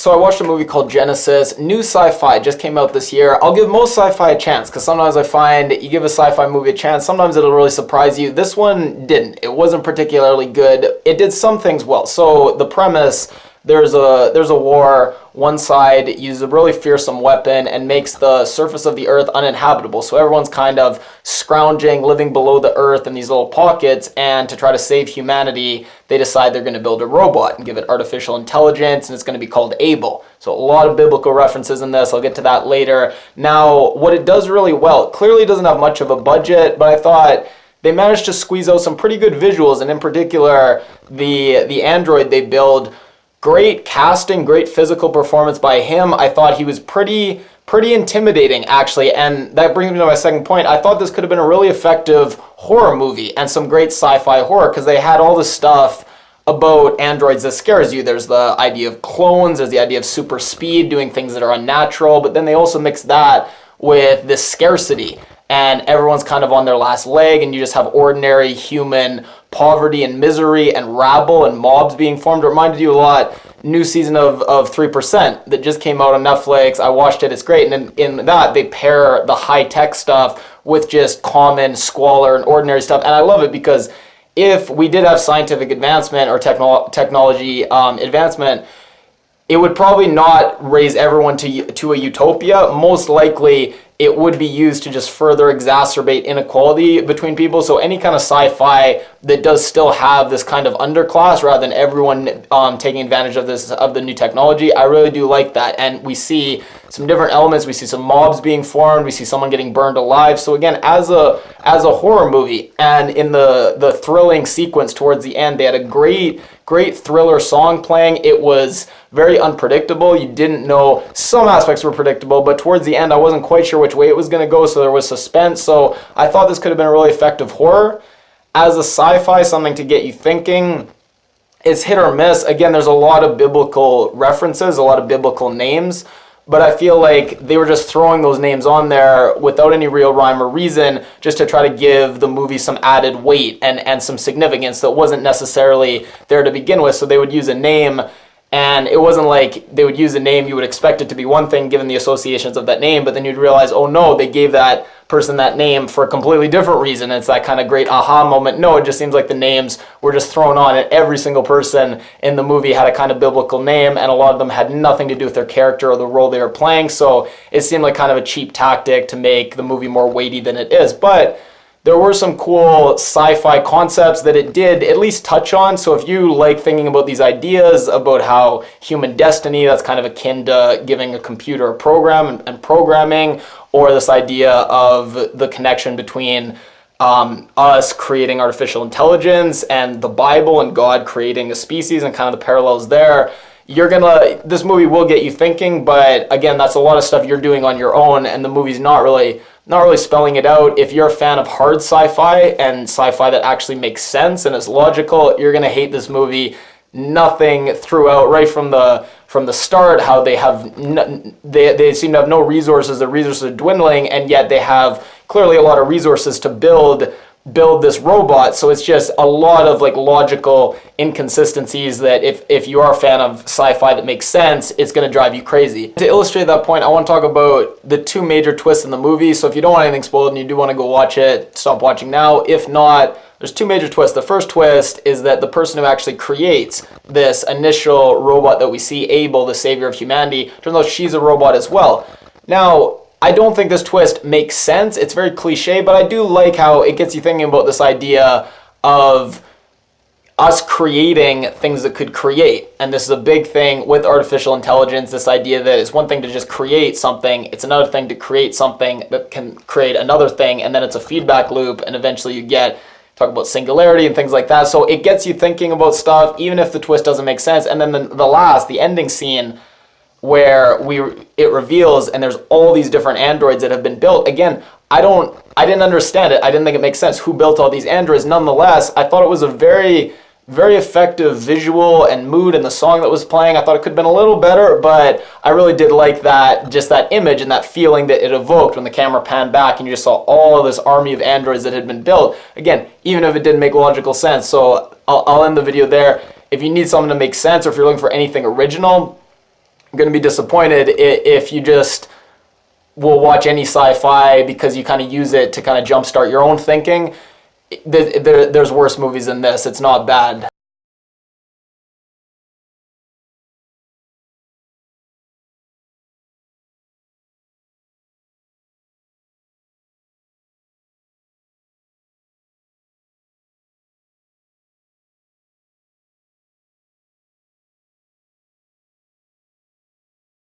So I watched a movie called Genesis. New Sci-Fi just came out this year. I'll give most sci-fi a chance because sometimes I find you give a sci-fi movie a chance, sometimes it'll really surprise you. This one didn't. It wasn't particularly good. It did some things well. So the premise, there's a war. One side uses a really fearsome weapon and makes the surface of the earth uninhabitable. So everyone's kind of scrounging, living below the earth in these little pockets, and to try to save humanity, they decide they're going to build a robot and give it artificial intelligence, and it's going to be called ABEL. So a lot of biblical references in this. I'll get to that later. Now, what it does really well, it clearly doesn't have much of a budget, but I thought they managed to squeeze out some pretty good visuals, and in particular, the android they build. Great casting, great physical performance by him. I thought he was pretty intimidating, actually, and that brings me to my second point. I thought this could have been a really effective horror movie and some great sci-fi horror because they had all this stuff about androids that scares you. There's the idea of clones, there's the idea of super speed, doing things that are unnatural, but then they also mix that with this scarcity, and everyone's kind of on their last leg, and you just have ordinary human poverty and misery and rabble and mobs being formed. It reminded you a lot, new season of 3% that just came out on Netflix. I watched it, it's great. And in that, they pair the high-tech stuff with just common squalor and ordinary stuff. And I love it because if we did have scientific advancement or technology advancement, it would probably not raise everyone to a utopia. Most likely, it would be used to just further exacerbate inequality between people. So any kind of sci-fi that does still have this kind of underclass rather than everyone taking advantage of the new technology, I really do like that. And we see some different elements. We see some mobs being formed. We see someone getting burned alive. So again, as a horror movie, and in the thrilling sequence towards the end, they had a great thriller song playing. It was very unpredictable. You didn't know, some aspects were predictable, but towards the end I wasn't quite sure which way it was going to go, so there was suspense. So I thought this could have been a really effective horror. As a sci-fi, something to get you thinking, it's hit or miss. Again, there's a lot of biblical references, a lot of biblical names, but I feel like they were just throwing those names on there without any real rhyme or reason, just to try to give the movie some added weight and some significance that wasn't necessarily there to begin with. So they would use a name, and it wasn't like they would use a name you would expect it to be one thing given the associations of that name, but then you'd realize, oh no, they gave that person that name for a completely different reason. It's that kind of great aha moment. No, it just seems like the names were just thrown on, and every single person in the movie had a kind of biblical name, and a lot of them had nothing to do with their character or the role they were playing. So it seemed like kind of a cheap tactic to make the movie more weighty than it is. But there were some cool sci-fi concepts that it did at least touch on. So if you like thinking about these ideas about how human destiny, that's kind of akin to giving a computer a program and programming, or this idea of the connection between us creating artificial intelligence and the Bible and God creating a species and kind of the parallels there, this movie will get you thinking. But again, that's a lot of stuff you're doing on your own, and the movie's not really spelling it out. If you're a fan of hard sci-fi and sci-fi that actually makes sense and is logical, you're gonna hate this movie. Nothing throughout, right from the start, how they seem to have no resources. The resources are dwindling, and yet they have clearly a lot of resources to build this robot. So it's just a lot of like logical inconsistencies that if you are a fan of sci-fi that makes sense, it's going to drive you crazy. To illustrate that point, I want to talk about the two major twists in the movie. So if you don't want anything spoiled and you do want to go watch it, stop watching now. If not, there's two major twists. The first twist is that the person who actually creates this initial robot that we see, ABEL, the savior of humanity, turns out she's a robot as well. Now, I don't think this twist makes sense. It's very cliche, but I do like how it gets you thinking about this idea of us creating things that could create. And this is a big thing with artificial intelligence, this idea that it's one thing to just create something, it's another thing to create something that can create another thing, and then it's a feedback loop, and eventually you talk about singularity and things like that. So it gets you thinking about stuff, even if the twist doesn't make sense. And then the ending scene, where it reveals, and there's all these different androids that have been built. Again, I didn't understand it. I didn't think it makes sense who built all these androids. Nonetheless, I thought it was a very, very effective visual and mood in the song that was playing. I thought it could have been a little better, but I really did like just that image and that feeling that it evoked when the camera panned back and you just saw all of this army of androids that had been built. Again, even if it didn't make logical sense. So I'll end the video there. If you need something to make sense, or if you're looking for anything original, going to be disappointed if you just will watch any sci-fi because you kind of use it to kind of jumpstart your own thinking. There's worse movies than this. It's not bad.